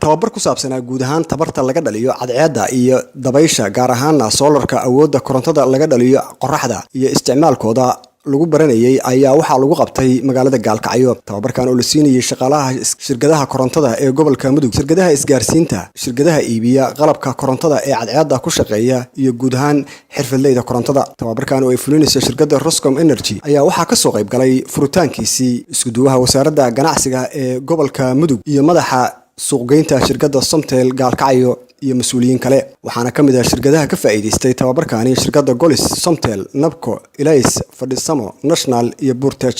tababar ku saabsanaa guud ahaan tabarta laga dhaliyo cadceedda iyo dabaysha gaar ahaan solarka awoodda korontada laga dhaliyo qoraxda iyo isticmaalkooda lagu baranayay ayaa waxaa lagu qabtay magaalada Gaalkacyo. tababarkan oo la siinayay shaqaalaha shirkadaha korontada ee gobolka Mudug, shirkadaha isgaarsiinta, shirkadaha iibiya qalabka korontada ee cadceedda ku shaqeeya iyo guud ahaan xirfadleyda korontada. tababarkan oo ay fulinayso shirkadda Roscom Energy ayaa waxaa ka soo qayb galay furitaankiisii isku duwaha wasaaradda ganacsiga ee gobolka Mudug iyo madaxa suuqgeynta shirkadda Somtel Gaalkacyo iyo mas'uuliyiin kale. waxaana ka mid ah shirkadaha ka faa'iideystay tababarkaani shirkadda Golis, Somtel, Nabco, Ilays, Fadhisamo, National iyo Burtech.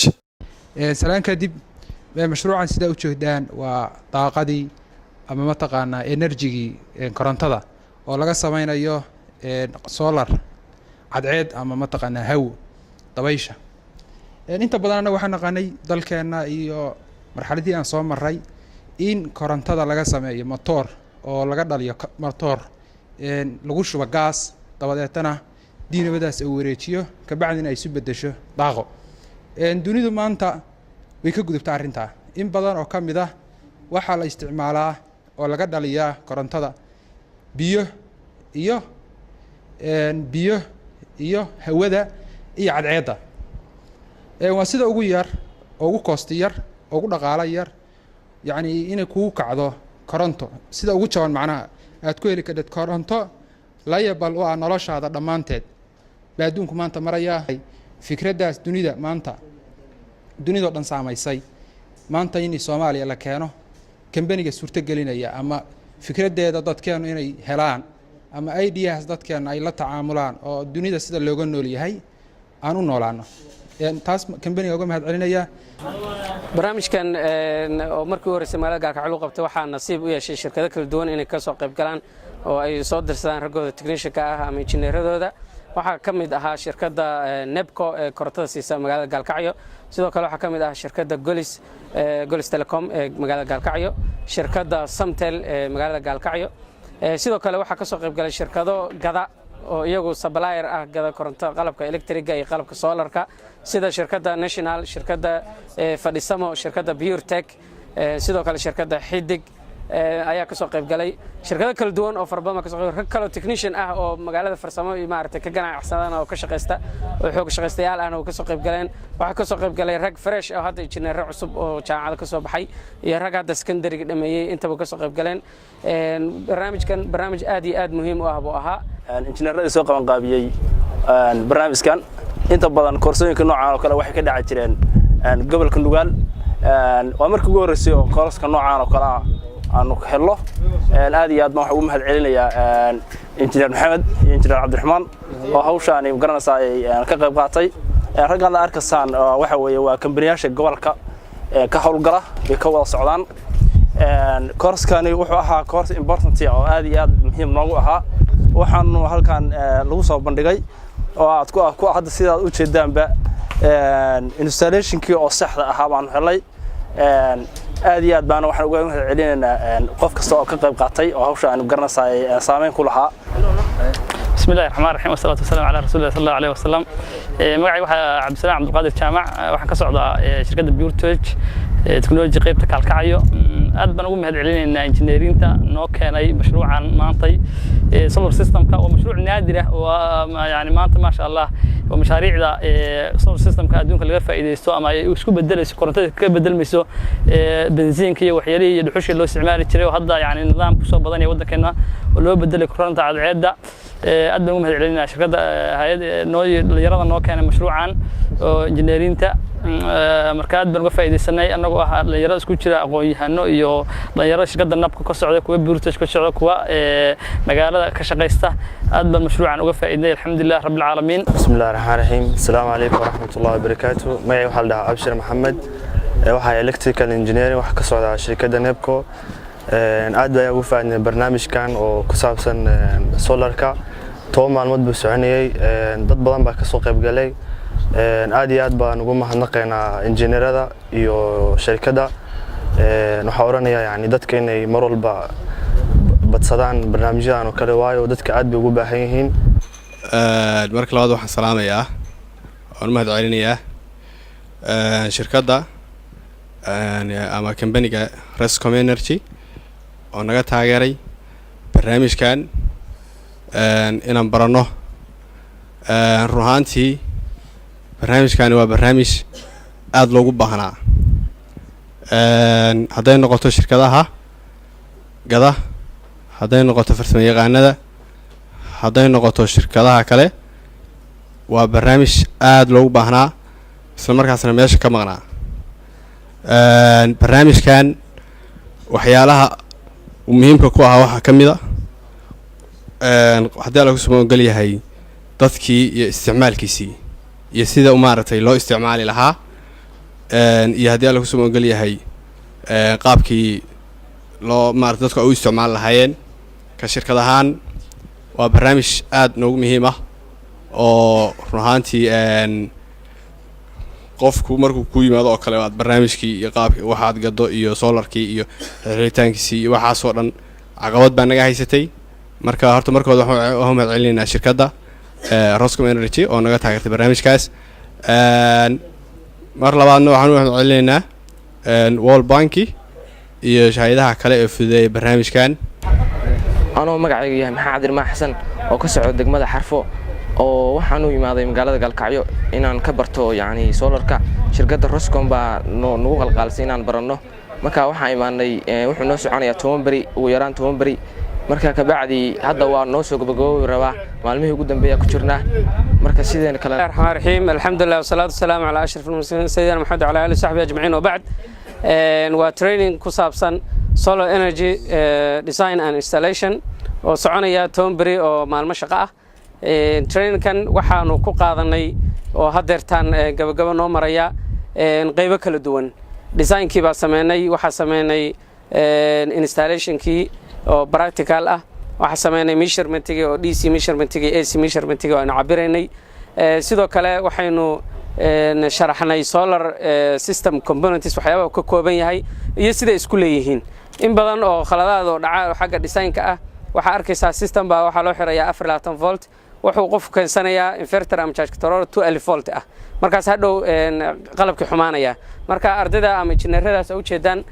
salaan kadib mashruucan sida u jeedaan waa daaqadii ama mataqaanaa energy korontada oo laga samaynayo solar cadceed ama mataqaanaa hawo dabaysha. inta badan waxaan naqanay dalkeena iyo marxaladii aan soo maray in korontada laga sameeyo motor oo laga dhaliyo motor lagu shubo gas dabadeetana diinabadaas uu wareejiyo ka bacdina ay isu bedesho daaqo. dunidu maanta way ka gudubtaa arrinta in badan oo kamid ah waxa la isticmaalaa oo laga dhaliyaa korontada biyo iyo hawada iyo cadceedda. waa sida ugu yar oo ugu cost yar oo ugu dhaqaale yar يعني إنه كوك عضو كورنتو سيدا وجهان معناها أتكويل كده كورنتو لا يبل وأنا هذا ضمانتد بعدون كمان تمريا فكرة ده دنيا ما أنت دنيا ده نسمع ما يصير ما أنت إني سومالي على كانوا كم بيني صورة قليلة يا أما فكرة ده ضد كانوا إني هلان أما أي دي هذا كان أي لا تعاملان أو دنيا ده سيدا اللي قلنا لي هاي أنا نولانه يعني تاس كم بيني أقوم هذا علينا يا barnaamijkan oo markii hore magaalada Gaalkacyo qabtay waxaa nasiib u yeeshay shirkado kala duwan inay ka soo qayb galaan oo ay soo dirsadaan ragooda technician-ka ah ama injineeradooda. waxaa ka mid ahaa shirkadda Nabco ee korontada siisa magaalada Gaalkacyo, sidoo kale waxaa ka mid ah shirkadda Golis Telecom ee magaalada Gaalkacyo, shirkadda Somtel ee magaalada Gaalkacyo. sidoo kale waxaa ka soo qayb galay shirkado gada oo iyagu supplier ah gada koronto qalabka electric iyo qalabka solarka sida shirkadda National, shirkadda Fadhisamo, shirkadda Burtech, sidoo kale shirkadda Xidig ayaa ka soo qayb galay. shirkado kala duwan oo farbama ka soo qayb kala technician ah oo magaalada farsamo iyo maaragtay ka ganacsadaan oo ka shaqeysta oo xoog shaqeystayaal ah oo ka soo qayb galeen. waxaa ka soo qayb galay rag fresh oo hadda injineer cusub oo jaamacad ka soo baxay iyo rag hadda secondary dhameeyay intaba ka soo qayb galeen. barnaamijkan barnaamij aad iyo aad muhiim u ah buu ahaa. injineerada soo qaban qaabiyay barnaamijkan inta badan koorsooyinka noocan oo kale waxay ka dhaca jireen gobolka Nugaal. waa markii ugu horeysay oo koorska noocan oo kale aanu ka helno. aad iyo aad ma waxa uu mahad celinayaa injineer Maxamed iyo injineer Cabdiraxmaan oo hawshaan ay garanaysaa ka qayb qaatay. raggan la arkasaan waxa weeye waa kambaniyada gobolka ka howlgala ee ka wada socdaan. koorskani wuxuu ahaa koors important oo aad iyo aad muhiim noogu ahaa. waxaan halkan lagu soo bandhigay oo aad ku hadda sidaad u jeedaanba installation-kii oo saxda ah baan helay. aad iyo aad baan waxaan uga mahad celinaynaa qof kasta oo ka qayb qaatay oo hawsha aan garanaysaa saameyn ku lahaa. بسم الله الرحمن الرحيم والصلاة والسلام على رسول الله صلى الله عليه وسلم. magacay waxa عبد السلام عبد القادر جامع waxaan ka socdaa shirkadda Burtech technology qaybta Gaalkacyo. aad baan ugu mahad celinaynaa injineerinta noo keenay mashruucan maantay solar system-ka oo mashruuc naadir ah oo yani maanta ma sha Allah oo mashaariicda solar system-ka adduunka laga faa'iideysto ama ay isku bedelayso korontada ka bedelmayso benziinka iyo waxyaalihi iyo dhuxusha loo isticmaali jiray oo hadda yani nidaam ku soo badan ee waddankeena oo loo bedelay korontada cadceedda. aad baan ugu mahad celinaynaa shirkadda hay'adda dhalinyarada noo keenay mashruucan oo injineerinta. marka aad baan uga faa'iideysanay anagoo ah dhalinyaro isku jira aqoon-yahano iyo dhalinyaro shirkadda Nabco ka socda kuwa Burtech ka socda kuwa magaalada ka shaqeysta. aad baan mashruucan uga faa'iideynay alxamdulillah rabbil caalamiin. bismillaahir rahmaanir rahiim. assalaamu calaykum waraxmatullaahi wabarakaatuh. magacay waxaa la dhahaa Abshir Maxamed. waxaa electrical engineering wax ka socda shirkadda Nabco. aad baan ugu faa'iideynay barnaamijkan oo ku saabsan solarka. 10 maalmood buu soconayay. dad badan baa ka soo qayb galay. aad iyo aad baan ugu mahadnaqaynaa injineerada iyo shirkadda. waxaa oranayaa yani dadka inay mar walba badsadaan barnaamijyadan oo kale waayo dadka aad bay ugu baahan yihiin. marka labaad waxaan salaamayaa waan mahad celinayaa shirkadda ama company-ga Roscom Energy oo naga taageeray barnaamijkan inaan baranno run ahaantii barnaamijkani waa barnaamij aada loogu baahnaa hadday noqoto shirkadaha gada hadday noqoto farsamo yaqaanada hadday noqoto shirkadaha kale waa barnaamij aada loogu baahnaa isla markaasna meesha ka maqnaa barnaamijkan waxyaalaha muhiimka ku ahaa waxaa ka mid a haddii lagu soo ogol yahay dadkii iyo isticmaalkiisii iyo sida maaragtay loo isticmaali lahaa iyo haddii lagu soo ogol yahay qaabkii loo maaragtay dadku ay u isticmaali lahaayeen ka shirkad ahaan waa barnaamij aada noogu muhiim ah oo run ahaantii qofku markuu ku yimaado oo kale aad barnaamijkii iyo qaabkii waxaad gado iyo solarkii iyo xiritaankiisii iyo waxaasoo dhan caqabad baa naga haysatay marka horta markooda waxaan mahad celinaynaa shirkadda Roscom Energy oo naga taageertay barnaamijkaas mar labaadna waxaan u mahad celinaynaa World Bank iyo shahayadaha kale ee fududeeyay barnaamijkan anoo magacaygu yahay maxamed cabdirmaan xasan oo ka socda degmada Xarfo oo waxaan u imaaday magaalada Galkacyo inaan ka barto yani solarka shirkadda Roscom baa nagu qalqaalsay inaan baranno marka waxaan imaanay wuxuu noo soconayaa 10 bari ugu yaraan 10 bari marka ka bacdi hadda waa noo soo gabagaboobi rabaa maalmihii ugu dambeeyay ku jirnaa marka sideen kale الرحمن الرحيم الحمد لله والصلاة والسلام على أشرف المرسلين سيدنا محمد وعلى آله وصحبه أجمعين وبعد وتريننج كسابسن solar energy design and installation oo soconaya Tombri oo maalmo shaqo ah trainingkan waxaanu ku qaadanay oo hadeertaan gabagaba noo maraya qaybo kala duwan designkii baa sameynay waxa sameynay installationkii oo practical ah waxa sameynay measurementkii oo DC measurementkii AC measurementkii oo aan cabiraynay sidoo kale waxaynu sharaxnay solar system components waxyaabaha ka kooban yahay iyo sida isku leeyihiin in badan oo khaladaad oo dhaca xagga designka ah waxa arkaysaa system baa waxa loo xirayaa 24 volt wuxuu qofku keensanayaa inverter ama charge controller 12 volt ah markaas hadhow qalabkii xumaanaya marka ardayda ama engineeradaas u jeedaan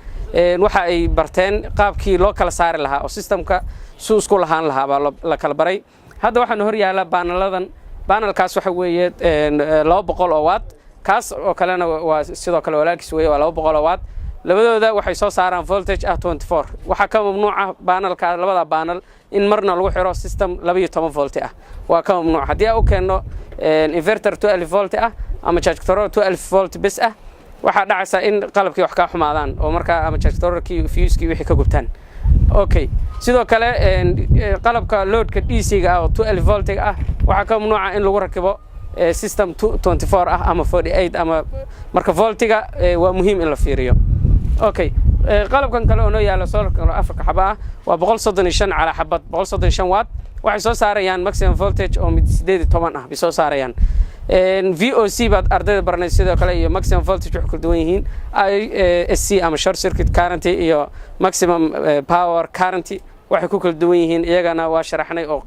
waxa ay barteen qaabkii loo kala saari lahaa oo systemka suu isku lahaan lahaa baa la kala baray hadda waxaan hor yaala paneladan panelkaas waxa weeye 200 oo watt kaas oo kalena waa sidoo kale walaalkiis weeye waa 200 oo watt labadooda waxay soo saaraan voltage ah 24 waxa ka mamnuuc ah panelka labada panel in marna lagu xiro system 12 volt ah waa ka mamnuuc hadii uu keeno inverter 12 volt ah ama charge controller 12 volt bis ah waxa dhacaysa in qalabkii wax ka xumaadaan oo marka ama charge controllerkii fuse-kii wixii ka gubtaan okay sidoo kale qalabka loadka DC-ga ah oo 12 volt ah waxa ka mamnuuc in lagu rakibo system 24 ah ama 48 ama marka voltiga waa muhiim in la fiiriyo okay qalabkan kale oo noo yaala solarka Afrika xaba waa 135 على xabad 135 watt waxay soo saarayaan maximum voltage oo 18 ah bi soo saarayaan VOC baad ardayda barnay sidoo kale iyo maximum voltage wax ku duwan yihiin ISC ama short circuit current iyo maximum power current waxay ku kala duwan yihiin iyagana waa sharaxnay oo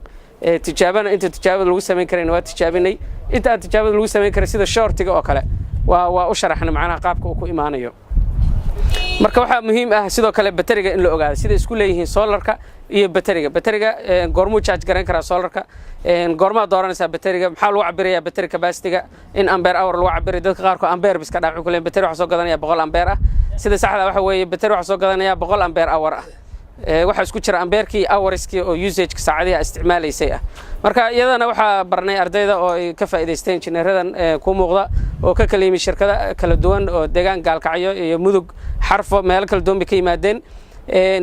tijaabana inta tijaabada lagu sameyn karayna waa tijaabinay inta tijaabada lagu sameyn karay sida shortiga oo kale waa u sharaxnay macnaha qaabka uu ku imaanayo marka waxa muhiim ah sidoo kale batteriga in la ogaado sida isku leeyihiin solarka iyo batteriga goormuu charge garan kara solarka goorma dooranaysa batteriga maxaa lagu cabirayaa battery capacity-ga in ampere hour lagu cabiray dadka qaar ko ampere bis ka dhac ku leen battery waxa soo gadanaya 100 ampere ah sida saxda waxa weeye battery waxa soo gadanaya 100 ampere hour ah waxa isku jira amperkii hourskii oo usage-ka saacadaha isticmaalaysay ah marka iyadana waxa barnay ardayda oo ay ka faa'iideysteen engineeradan ku muuqda oo ka kala yimid shirkada kala duwan oo deegaan Gaalkacyo iyo Mudug Xarfo meel kala duwan ka yimaadeen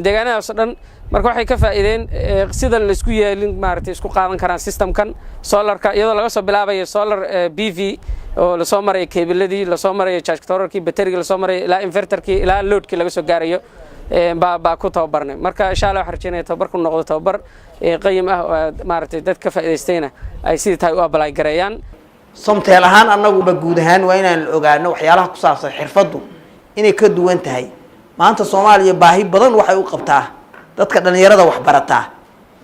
deegaanadaas dhan marka waxay ka faa'iideen sida la isku yeelin maartay isku qaadan karaan systemkan solarka iyadoo laga soo bilaabayo solar PV oo la soo maray cableladii la soo maray charge controllerkii batteriga la soo maray ilaa inverterkii ilaa loadkii laga soo gaarayo baa ku tababarnay marka insha Allah waxaan rajaynayaa tababarku noqdo tababar qiimo ah maartay dad ka faa'iideystayna ay sidii tahay u apply gareeyaan somteel ahaan anaguba guud ahaan waa inaan ogaano waxyaalaha ku saabsan xirfadu inay ka duwan tahay maanta Soomaaliya baahi badan waxay u qabtaa dadka dhalinyarada wax barataa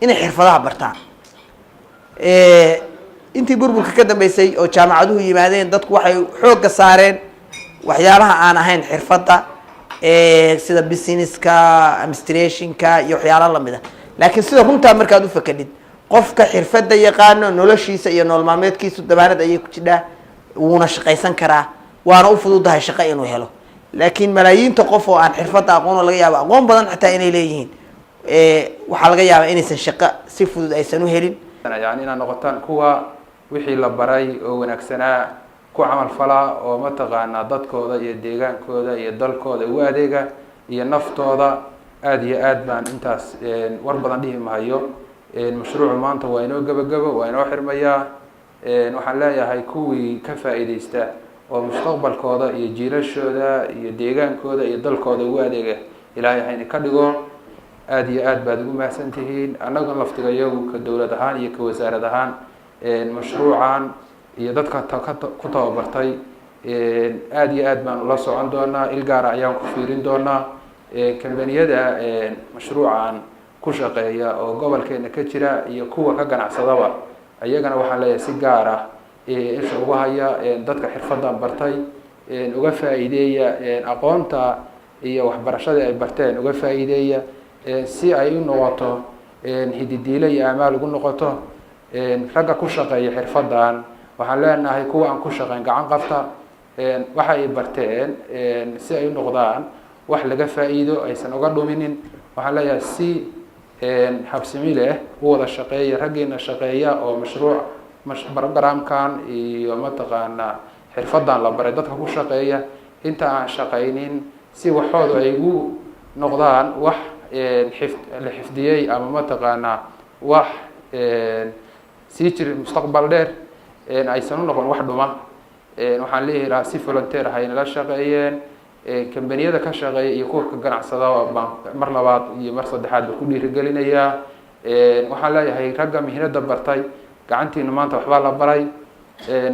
inay xirfadaha bartaan intii burburka ka dambeysay oo jaamacaduhu yimaadeen dadku waxay xoog ka saareen waxyaalaha aan ahayn xirfada sida businesska administrationka iyo waxyaalo lamid ah laakiin sida runtaa markaad u fakadid qofka xirfadda yaqaano noloshiisa iyo nolol maalmeedkiisu dabaanad ayay ku jidhaa wuuna shaqaysan karaa waana u fududahay shaqo inuu helo laakiin malaayiinta qof oo aan xirfadda aqoon laga yaabo aqoon badan xitaa inay leeyihiin waxaa laga yaabaa inaysan shaqo si fudud aysan u helin yani inaad noqotaan kuwa wixii la baray oo wanaagsanaa ku camal falaa oo mataqaanaa dadkooda iyo deegaankooda iyo dalkooda ugu adeega iyo naftooda aada iyo aad baan intaas war badan dhihi mahayo mashruucu maanta waa inoo gebagabo waa inoo xirmayaa waxaan leeyahay kuwii ka faa'iidaysta oo mustaqbalkooda iyo jiilashooda iyo deegaankooda iyo dalkooda ugu adeega ilaahay hayna ka dhigo aada iyo aad baad ugu mahadsan tihiin annaga laftiga iyagu ka dowlad ahaan iyo ka wasaarad ahaan mashruucan iyo dadka ku tababartay aada iyo aad baan ula socon doonaa il gaara ayaan ku fiirin doonaa kambaniyada mashruucan ku shaqeeya oo gobolkeena ka jira iyo kuwa ka ganacsadaba iyagana waxaan leeyahay si gaar ah isha ugu haya dadka xirfaddan bartay uga faa'iideeya aqoonta iyo waxbarashadii ay barteen uga faa'iideeya si ay u noqoto hididiile iyo amaal ugu noqoto ragga ku shaqeeya xirfaddan waxaan leenahay kuwa aan ku shaqeyn gacan qabta waxa ay barteen si ay u noqdaan wax laga faa'iido aysan uga dhuminin waxaan leeyahay si habsimi leh u wada shaqeeya raggiina shaqeeya oo programkan iyo mataqaanaa xirfaddan la baray dadka ku shaqeeya inta aan shaqaynin si waxooda ay ugu noqdaan wax la xifdiyey ama mataqaanaa wax sii jiri mustaqbal dheer aysan u noqon wax dhuma waxaan leeyahay si volunteer ah aynala shaqeeyeen kambaniyada ka shaqeeya iyo kuwa ka ganacsada baan mar labaad iyo mar saddexaad ba ku dhiirigelinayaa waxaan leeyahay ragga mihnada bartay gacantiina maanta waxbaa la baray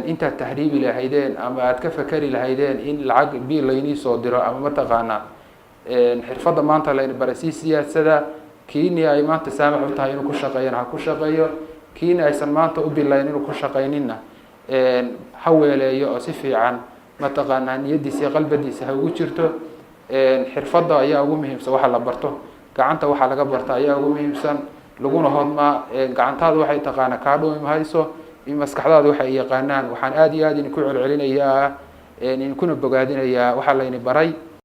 intaad tahriibi lahaydeen ama aad ka fakari lahaydeen in lacag biil laynii soo diro ama mataqaanaa xirfadda maanta layna baray si siyaadsada kiini ay maanta saamax u tahay inuu ku shaqeeyana ha ku shaqeeyo kiini aysan maanta u bilayn inuu ku shaqayninna ha weeleeyo oo si fiican mataqaanaa niyadiisa iyo qalbadiisa ha ugu jirto xirfadda ayaa ugu muhiimsan waxa la barto gacanta waxaa laga barta ayaa ugu muhiimsan laguna hodmaa gacantaada waxay taqaana kaa dhumi mahayso maskaxdaada waxay yaqaanaan waxaan aada iyo aad idinku celcelinayaa idinkuna bogaadinayaa waxaa layni baray